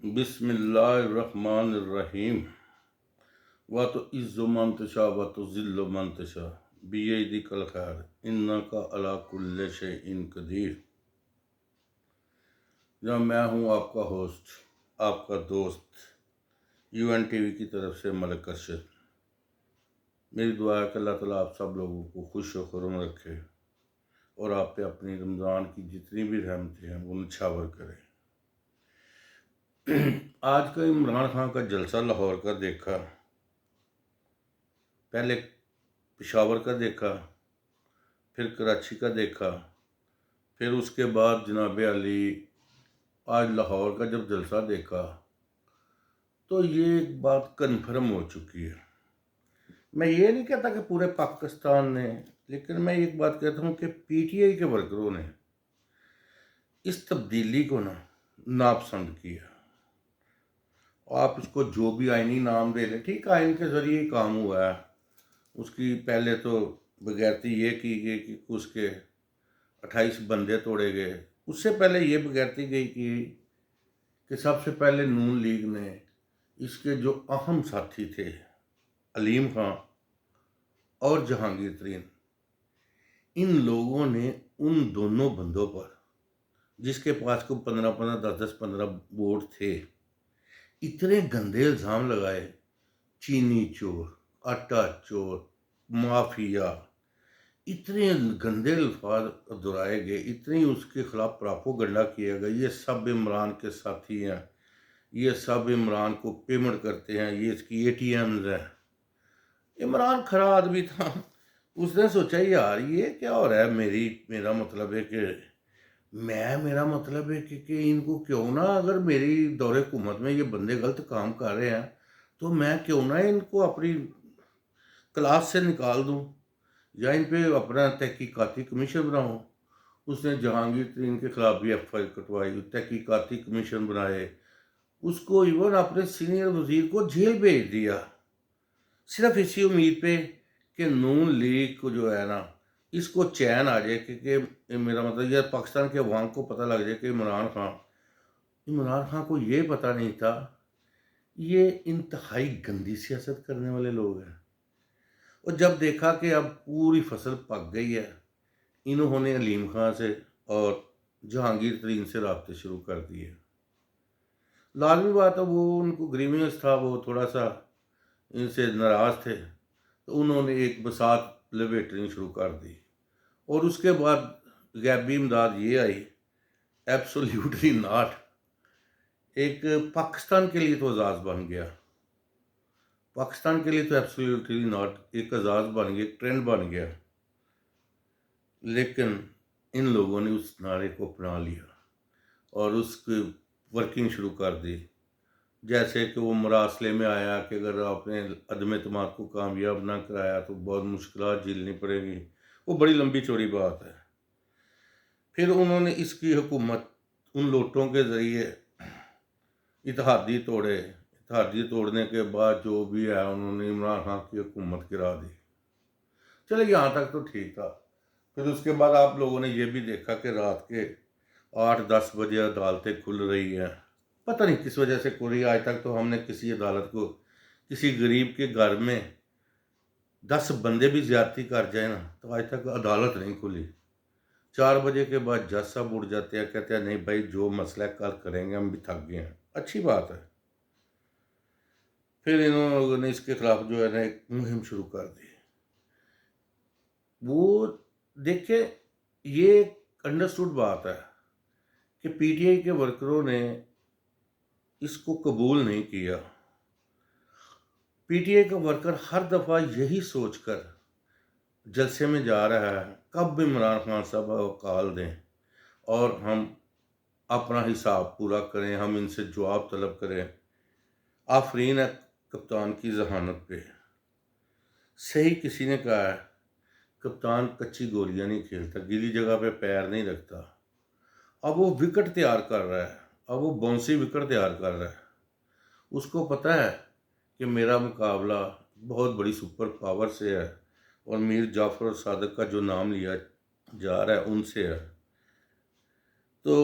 بسم اللہ الرحمن الرحیم وَتُعِزُّ مَن تَشَاءُ وَتُذِلُّ مَن تَشَاءُ بِیَدِکَ الخیر اِنَّکَ عَلیٰ کُلِّ شَیْءٍ قدیر۔ جہاں میں ہوں آپ کا ہوسٹ، آپ کا دوست UN TV کی طرف سے ملک ارشد۔ میری دعا ہے کہ اللہ تعالیٰ آپ سب لوگوں کو خوش و خرم رکھے اور آپ پہ اپنی رمضان کی جتنی بھی رحمتیں ہیں وہ نچھاور کرے۔ آج کا عمران خان کا جلسہ لاہور کا دیکھا، پہلے پشاور کا دیکھا، پھر کراچی کا دیکھا، پھر اس کے بعد جناب علی آج لاہور کا جب جلسہ دیکھا تو یہ ایک بات کنفرم ہو چکی ہے۔ میں یہ نہیں کہتا کہ پورے پاکستان نے، لیکن میں ایک بات کہتا ہوں کہ PTI کے ورکروں نے اس تبدیلی کو ناپسند کیا۔ آپ اس کو جو بھی آئینی نام دے لیں، ٹھیک، آئین کے ذریعے ہی کام ہوا ہے۔ اس کی پہلے تو بغیرتی یہ کی گئی کہ اس کے 28 بندے توڑے گئے۔ اس سے پہلے یہ بغیرتی گئی کہ سب سے پہلے نون لیگ نے اس کے جو اہم ساتھی تھے علیم خان اور جہانگیر ترین، ان لوگوں نے ان دونوں بندوں پر، جس کے پاس کو 15 10 15 ووٹ تھے، اتنے گندے الزام لگائے، چینی چور، آٹا چور، مافیا، اتنے گندے الفاظ دہرائے گئے، اتنی اس کے خلاف پراپوگنڈا کیا گیا، یہ سب عمران کے ساتھی ہیں، یہ سب عمران کو پیمنٹ کرتے ہیں، یہ اس کی ATMs ہیں۔ عمران کھڑا آدمی تھا، اس نے سوچا یار یہ کیا ہو رہا ہے، میرا مطلب ہے کہ میرا مطلب ہے کہ ان کو کیوں نہ، اگر میری دور حکومت میں یہ بندے غلط کام کر رہے ہیں تو میں کیوں نہ ان کو اپنی کلاس سے نکال دوں یا ان پہ اپنا تحقیقاتی کمیشن بناؤں۔ اس نے جہانگیر ترین کے خلاف بھی FIR کٹوائی، تحقیقاتی کمیشن بنائے، اس کو ایون اپنے سینئر وزیر کو جیل بھیج دیا، صرف اسی امید پہ کہ نون لیگ کو جو ہے نا اس کو چین آ جائے کہ میرا مطلب یہ پاکستان کے عوام کو پتہ لگ جائے کہ عمران خان کو یہ پتہ نہیں تھا یہ انتہائی گندی سیاست کرنے والے لوگ ہیں۔ اور جب دیکھا کہ اب پوری فصل پک گئی ہے، انہوں نے علیم خان سے اور جہانگیر ترین سے رابطے شروع کر دیے۔ لازمی بات ہے وہ ان کو گریوینس تھا، وہ تھوڑا سا ان سے ناراض تھے، تو انہوں نے ایک بساط لپیٹنی شروع کر دی۔ اور اس کے بعد غیبی امداد یہ آئی، ایبسولیوٹلی ناٹ، ایک پاکستان کے لیے تو اعزاز بن گیا، پاکستان کے لیے تو ایبسولیوٹلی ناٹ ایک اعزاز بن گیا، ایک ٹرینڈ بن گیا، لیکن ان لوگوں نے اس نعرے کو اپنا لیا اور اس کی ورکنگ شروع کر دی۔ جیسے کہ وہ مراسلے میں آیا کہ اگر آپ نے عدم اعتماد کو کامیاب نہ کرایا تو بہت مشکلات جھیلنی پڑے گی، وہ بڑی لمبی چوڑی بات ہے۔ پھر انہوں نے اس کی حکومت ان لوٹوں کے ذریعے اتحادی توڑنے کے بعد جو بھی ہے انہوں نے عمران خان کی حکومت گرا دی۔ چلے یہاں تک تو ٹھیک تھا۔ پھر اس کے بعد آپ لوگوں نے یہ بھی دیکھا کہ رات کے 8 10 بجے عدالتیں کھل رہی ہیں، پتہ نہیں کس وجہ سے کھل رہی ہے۔ آج تک تو ہم نے کسی عدالت کو، کسی غریب کے گھر میں 10 بندے بھی زیادتی کر جائیں نا تو آج تک عدالت نہیں کھلی۔ 4 بجے کے بعد جج صاحب اٹھ جاتے ہیں، کہتے ہیں نہیں بھائی جو مسئلہ کل کریں گے، ہم بھی تھک گئے ہیں۔ اچھی بات ہے۔ پھر انہوں نے اس کے خلاف جو ہے نا ایک مہم شروع کر دی۔ وہ دیکھیں، یہ ایک انڈرسٹوڈ بات ہے کہ PTI کے ورکروں نے اس کو قبول نہیں کیا۔ PTI کا ورکر ہر دفعہ یہی سوچ کر جلسے میں جا رہا ہے کب عمران خان صاحب کال دیں اور ہم اپنا حساب پورا کریں، ہم ان سے جواب طلب کریں۔ آفرین ہے کپتان کی ذہانت پہ، صحیح کسی نے کہا ہے کپتان کچی گولیاں نہیں کھیلتا، گیلی جگہ پہ پیر نہیں رکھتا۔ اب وہ وکٹ تیار کر رہا ہے، اب وہ باؤنسی وکٹ تیار کر رہا ہے۔ اس کو پتہ ہے کہ میرا مقابلہ بہت بڑی سپر پاور سے ہے اور میر جعفر صادق کا جو نام لیا جا رہا ہے ان سے ہے۔ تو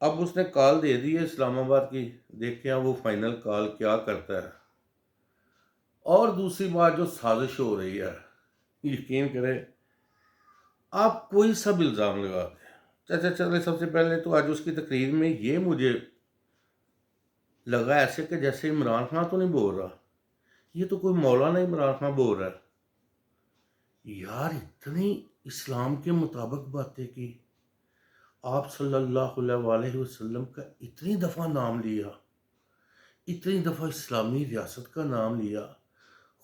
اب اس نے کال دے دی ہے اسلام آباد کی، دیکھیں وہ فائنل کال کیا کرتا ہے۔ اور دوسری بات جو سازش ہو رہی ہے، یقین کریں آپ کوئی سب الزام لگا دیں۔ اچھا چلے، سب سے پہلے تو آج اس کی تقریر میں یہ مجھے لگا ایسے کہ جیسے عمران خان تو نہیں بول رہا، یہ تو کوئی مولانا عمران خان بول رہا ہے۔ یار اتنی اسلام کے مطابق باتیں کی، آپ صلی اللہ علیہ وسلم کا اتنی دفعہ نام لیا، اتنی دفعہ اسلامی ریاست کا نام لیا۔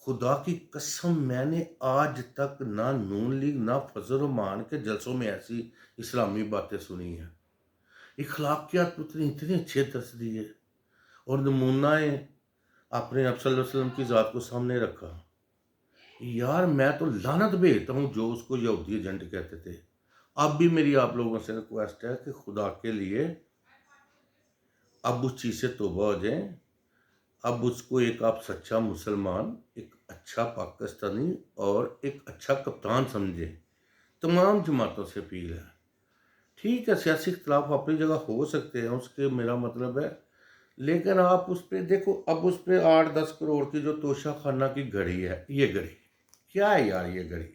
خدا کی قسم میں نے آج تک نہ نون لیگ نہ فضل الرحمان کے جلسوں میں ایسی اسلامی باتیں سنی ہیں۔ اخلاقیات اتنے اچھے درس دیے اور نمونہ اپنے آپ صلی اللہ علیہ وسلم کی ذات کو سامنے رکھا۔ یار میں تو لعنت بھیجتا ہوں جو اس کو یہودی ایجنٹ کہتے تھے۔ اب بھی میری آپ لوگوں سے ریکویسٹ ہے کہ خدا کے لیے اب اس چیز سے توبہ ہو جائیں۔ اب اس کو ایک آپ سچا مسلمان، ایک اچھا پاکستانی اور ایک اچھا کپتان سمجھیں۔ تمام جماعتوں سے اپیل ہے۔ ٹھیک ہے سیاسی اختلاف اپنی جگہ ہو سکتے ہیں، اس کے میرا مطلب ہے، لیکن آپ اس پہ دیکھو، اب اس پہ 8-10 کروڑ کی جو توشہ خانہ کی گھڑی ہے، یہ گھڑی کیا ہے یار؟ یہ گھڑی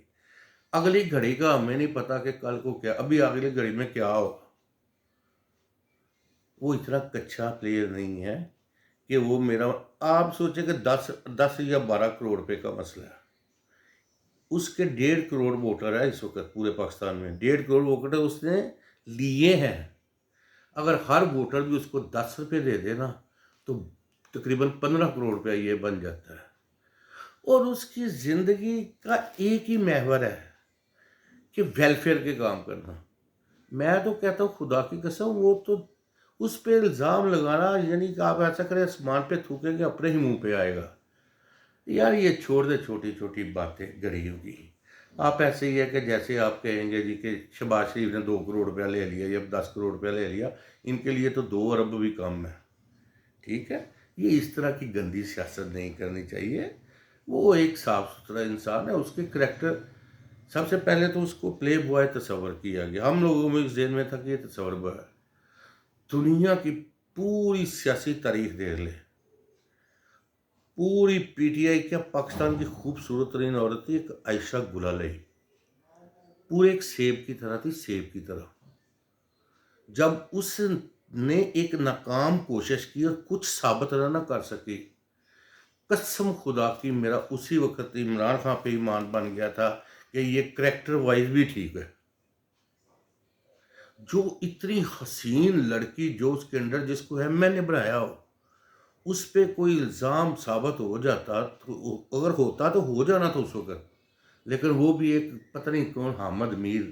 اگلی گھڑی کا ہمیں نہیں پتا کہ کل کو کیا، ابھی اگلی گھڑی میں کیا ہوگا۔ وہ اتنا کچا پلیئر نہیں ہے کہ وہ میرا، آپ سوچیں کہ 10 یا 12 کروڑ روپے کا مسئلہ ہے، اس کے 1.5 کروڑ ووٹر ہے اس وقت پورے پاکستان میں، 1.5 کروڑ ووٹر اس نے لیے ہیں۔ اگر ہر ووٹر بھی اس کو 10 روپے دے دے نا تو تقریباً 15 کروڑ روپیہ یہ بن جاتا ہے۔ اور اس کی زندگی کا ایک ہی محور ہے کہ ویلفیئر کے کام کرنا۔ میں تو کہتا ہوں خدا کی قسم، وہ تو اس پہ الزام لگانا یعنی کہ آپ ایسا کریں آسمان پہ تھوکیں گے اپنے ہی منہ پہ آئے گا۔ یار یہ چھوڑ دے چھوٹی چھوٹی باتیں گڑیوں کی۔ آپ ایسے ہی ہے کہ جیسے آپ کہیں گے جی کہ شہباز شریف نے 2 کروڑ روپیہ لے لیا یا 10 کروڑ روپیہ لے لیا، ان کے لیے تو 2 ارب بھی کم ہے۔ ٹھیک ہے، یہ اس طرح کی گندی سیاست نہیں کرنی چاہیے۔ وہ ایک صاف ستھرا انسان ہے، اس کے کریکٹر، سب سے پہلے تو اس کو پلے بوائے تصور کیا گیا، ہم لوگوں میں اس ذہن میں تھا کہ یہ تصور بوائے ہے۔ دنیا کی پوری سیاسی تاریخ دیکھ لے، پوری پی ٹی آئی کیا پاکستان کی خوبصورت ترین عورت تھی ایک عائشہ گلالئی، پورے ایک سیب کی طرح تھی، سیب کی طرح۔ جب اس نے ایک ناکام کوشش کی اور کچھ ثابت نہ کر سکی، قسم خدا کی میرا اسی وقت عمران خان پہ ایمان بن گیا تھا کہ یہ کریکٹر وائز بھی ٹھیک ہے۔ جو اتنی حسین لڑکی جو اس کے اندر جس کو ہے میں نے بنایا ہو، اس پہ کوئی الزام ثابت ہو جاتا، اگر ہوتا تو ہو جانا تھا اس وقت، لیکن وہ بھی ایک پتہ نہیں کون حامد میر،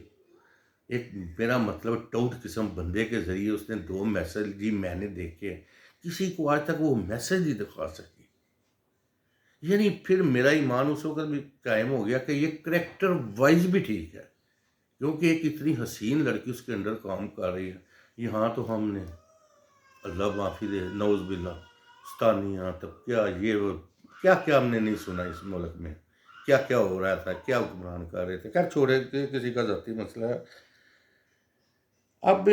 ایک میرا مطلب ٹوٹ قسم بندے کے ذریعے اس نے 2 میسج جی میں نے دیکھے، کسی کو آج تک وہ میسج نہیں دکھا سکی۔ یعنی پھر میرا ایمان اس وقت بھی قائم ہو گیا کہ یہ کریکٹر وائز بھی ٹھیک ہے، کیونکہ ایک اتنی حسین لڑکی اس کے اندر کام کر رہی ہے۔ یہاں تو ہم نے اللہ معافی دے، نعوذ باللہ، ستانیہ تب کیا یہ وہ کیا کیا ہم نے نہیں سنا اس ملک میں، کیا کیا ہو رہا تھا، کیا حکمران کر رہے تھے۔ خیر چھوڑے، کسی کا ذاتی مسئلہ ہے۔ اب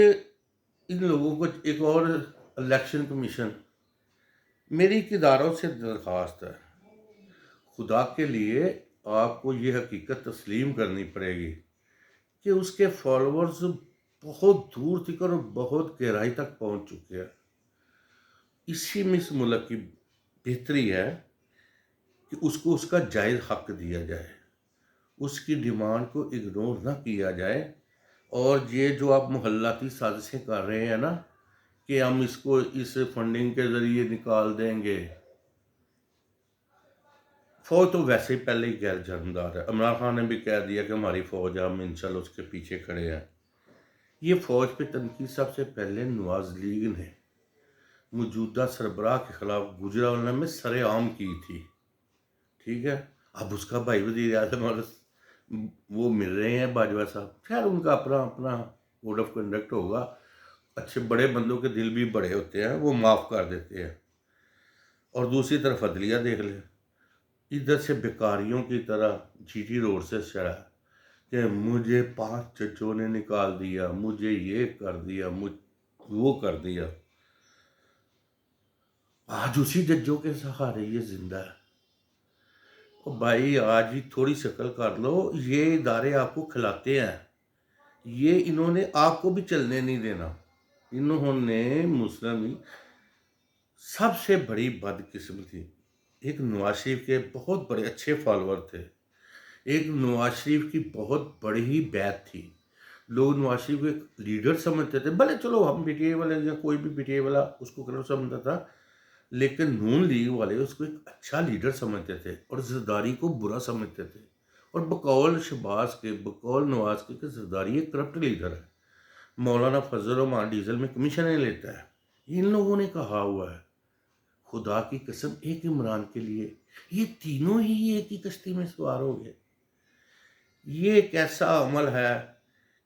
ان لوگوں کو ایک اور الیکشن کمیشن، میری اداروں سے درخواست ہے، خدا کے لیے آپ کو یہ حقیقت تسلیم کرنی پڑے گی کہ اس کے فالوورز بہت دور تک اور بہت گہرائی تک پہنچ چکے ہیں۔ اسی میں اس ملک کی بہتری ہے کہ اس کو اس کا جائز حق دیا جائے، اس کی ڈیمانڈ کو اگنور نہ کیا جائے۔ اور یہ جو آپ محلاتی سازشیں کر رہے ہیں نا کہ ہم اس کو اس فنڈنگ کے ذریعے نکال دیں گے، فوج تو ویسے ہی پہلے ہی غیر جانبدار ہے۔ عمران خان نے بھی کہہ دیا کہ ہماری فوج ہے، ہم انشاءاللہ اس کے پیچھے کھڑے ہیں۔ یہ فوج پہ تنقید سب سے پہلے نواز لیگ نے موجودہ سربراہ کے خلاف گجرانوالہ میں سر عام کی تھی۔ ٹھیک ہے، اب اس کا بھائی وزیر اعظم اور وہ مل رہے ہیں باجوہ صاحب، خیر ان کا اپنا کوڈ آف کنڈکٹ ہوگا۔ اچھے بڑے بندوں کے دل بھی بڑے ہوتے ہیں، وہ معاف کر دیتے ہیں۔ اور دوسری طرف عدلیہ دیکھ لیں، ادھر سے بیکاریوں کی طرح جی ٹی روڈ سے چڑھا کہ مجھے 5 ججوں نے نکال دیا، مجھے یہ کر دیا، وہ کر دیا. آج اسی ججوں کے سہارے یہ زندہ ہے. اور بھائی آج ہی تھوڑی شکل کر لو، یہ ادارے آپ کو کھلاتے ہیں، یہ انہوں نے آپ کو بھی چلنے نہیں دینا. انہوں نے مسلم سب سے بڑی بدقسمتی، ایک نواز شریف کے بہت بڑے اچھے فالوور تھے، ایک نواز شریف کی بہت بڑی ہی بیعت تھی. لوگ نواز شریف کو ایک لیڈر سمجھتے تھے، بھلے چلو ہم پی ٹی آئی والے یا کوئی بھی پی ٹی آئی والا اس کو کلر سمجھتا تھا، لیکن نون لیگ والے اس کو ایک اچھا لیڈر سمجھتے تھے اور زرداری کو برا سمجھتے تھے. اور بقول شہباز کے، بقول نواز کے کہ زرداری ایک کرپٹ لیڈر ہے، مولانا فضل الرحمان ڈیزل میں کمیشنیں لیتا ہے. ان لوگوں نے کہا ہوا ہے، خدا کی قسم ایک عمران کے لیے یہ تینوں ہی ایک ہی کشتی میں سوار ہو گئے. یہ ایک ایسا عمل ہے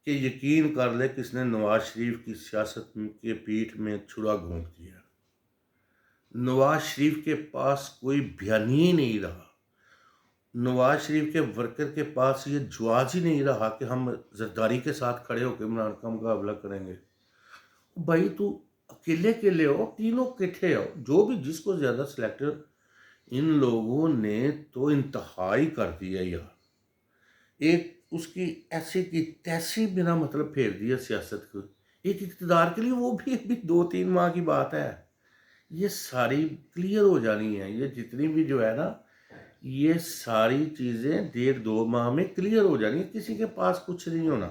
کہ یقین کر لے کس نے نواز شریف کی سیاست کے پیٹھ میں چھڑا گھونپ دیا. نواز شریف کے پاس کوئی بیانی ہی نہیں رہا، نواز شریف کے ورکر کے پاس یہ جواز ہی نہیں رہا کہ ہم زرداری کے ساتھ کھڑے ہو کے عمران کا مقابلہ کریں گے. بھائی تو اکیلے اکیلے ہو، تینوں کٹھے ہو، جو بھی جس کو زیادہ سلیکٹر. ان لوگوں نے تو انتہائی کر دیا یار. ایک اس کی ایسی کی تیسی بنا مطلب پھیر دیا سیاست کو ایک اقتدار کے لیے، وہ بھی ابھی 2-3 ماہ کی بات ہے. یہ ساری کلیئر ہو جانی ہے، یہ جتنی بھی جو ہے نا، یہ ساری چیزیں 1.5-2 ماہ میں کلیئر ہو جانی ہے، کسی کے پاس کچھ نہیں ہونا.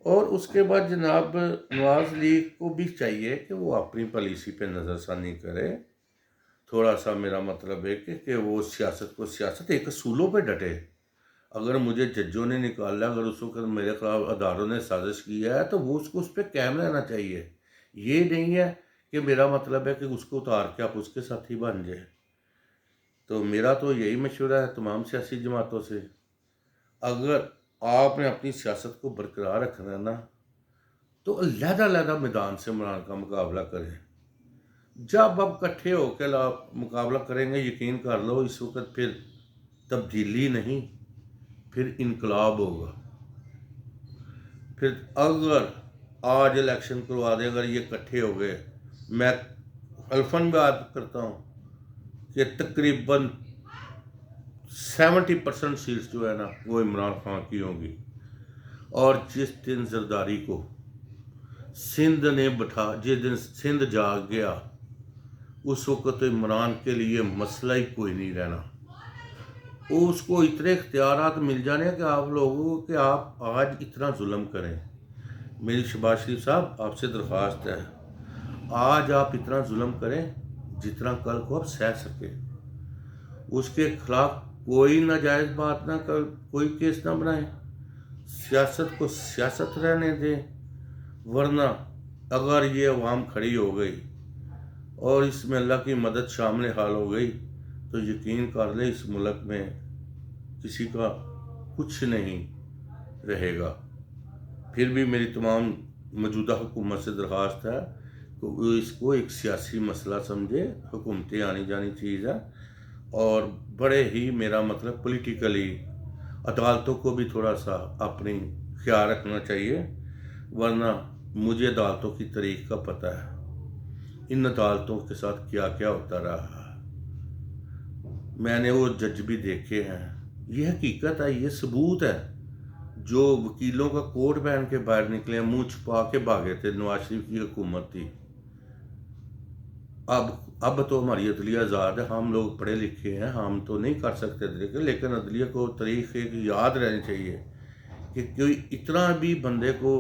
اور اس کے بعد جناب نواز لیگ کو بھی چاہیے کہ وہ اپنی پالیسی پہ نظر ثانی کرے. تھوڑا سا میرا مطلب ہے کہ وہ سیاست کو سیاست ایک اصولوں پہ ڈٹے. اگر مجھے ججوں نے نکالا، اگر اس وقت میرے خلاف اداروں نے سازش کی ہے تو وہ اس کو اس پہ قائم رہنا چاہیے. یہ نہیں ہے کہ میرا مطلب ہے کہ اس کو اتار کے آپ اس کے ساتھی بن جائے. تو میرا تو یہی مشورہ ہے تمام سیاسی جماعتوں سے، اگر آپ نے اپنی سیاست کو برقرار رکھنا ہے نا تو علیحدہ علیحدہ میدان سے عمران کا مقابلہ کریں. جب آپ کٹھے ہو کے مقابلہ کریں گے، یقین کر لو اس وقت پھر تبدیلی نہیں، پھر انقلاب ہوگا. پھر اگر آج الیکشن کروا دیں، اگر یہ کٹھے ہو گئے، میں الفن بات کرتا ہوں کہ تقریباً 70% سیٹس جو ہے نا وہ عمران خان کی ہوں گی. اور جس دن زرداری کو سندھ نے جس دن سندھ جاگ گیا، اس وقت عمران کے لیے مسئلہ ہی کوئی نہیں رہنا. اس کو اتنے اختیارات مل جانے کہ آپ لوگوں کہ آپ آج اتنا ظلم کریں. میری شہباز شریف صاحب آپ سے درخواست ہے، آج آپ اتنا ظلم کریں جتنا کل کو آپ سہ سکیں. اس کے خلاف کوئی ناجائز بات نہ کر، کوئی کیس نہ بنائیں، سیاست کو سیاست رہنے دیں. ورنہ اگر یہ عوام کھڑی ہو گئی اور اس میں اللہ کی مدد شامل حال ہو گئی تو یقین کر لیں اس ملک میں کسی کا کچھ نہیں رہے گا. پھر بھی میری تمام موجودہ حکومت سے درخواست ہے کہ وہ اس کو ایک سیاسی مسئلہ سمجھے. حکومتیں آنی جانی چیز ہے، اور بڑے ہی میرا مطلب پولیٹیکلی عدالتوں کو بھی تھوڑا سا اپنی خیال رکھنا چاہیے. ورنہ مجھے عدالتوں کی تاریخ کا پتہ ہے، ان عدالتوں کے ساتھ کیا کیا ہوتا رہا. میں نے وہ جج بھی دیکھے ہیں، یہ حقیقت ہے، یہ ثبوت ہے. جو وکیلوں کا کوٹ پہن کے باہر نکلے، منہ چھپا کے بھاگے تھے، نواز شریف کی حکومت تھی. اب تو ہماری عدلیہ آزاد ہے، ہم لوگ پڑھے لکھے ہیں، ہم تو نہیں کر سکتے عدلیہ، لیکن عدلیہ کو تاریخ ایک یاد رہنی چاہیے کہ کوئی اتنا بھی بندے کو،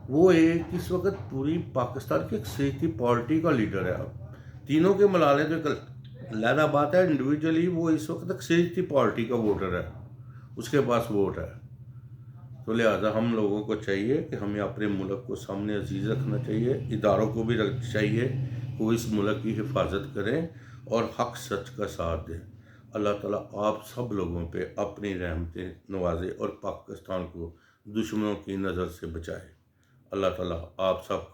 وہ ایک اس وقت پوری پاکستان کی اکثریتی پارٹی کا لیڈر ہے. اب تینوں کے ملالے تو ایک علیحدہ بات ہے، انڈیویجولی وہ اس وقت اکثریتی پارٹی کا ووٹر ہے، اس کے پاس ووٹ ہے. تو لہٰذا ہم لوگوں کو چاہیے کہ ہمیں اپنے ملک کو سامنے عزیز رکھنا چاہیے، اداروں کو بھی چاہیے کہ وہ اس ملک کی حفاظت کریں اور حق سچ کا ساتھ دیں. اللہ تعالیٰ آپ سب لوگوں پہ اپنی رحمتیں نوازے اور پاکستان کو دشمنوں کی نظر سے بچائے. اللہ تعالیٰ آپ سب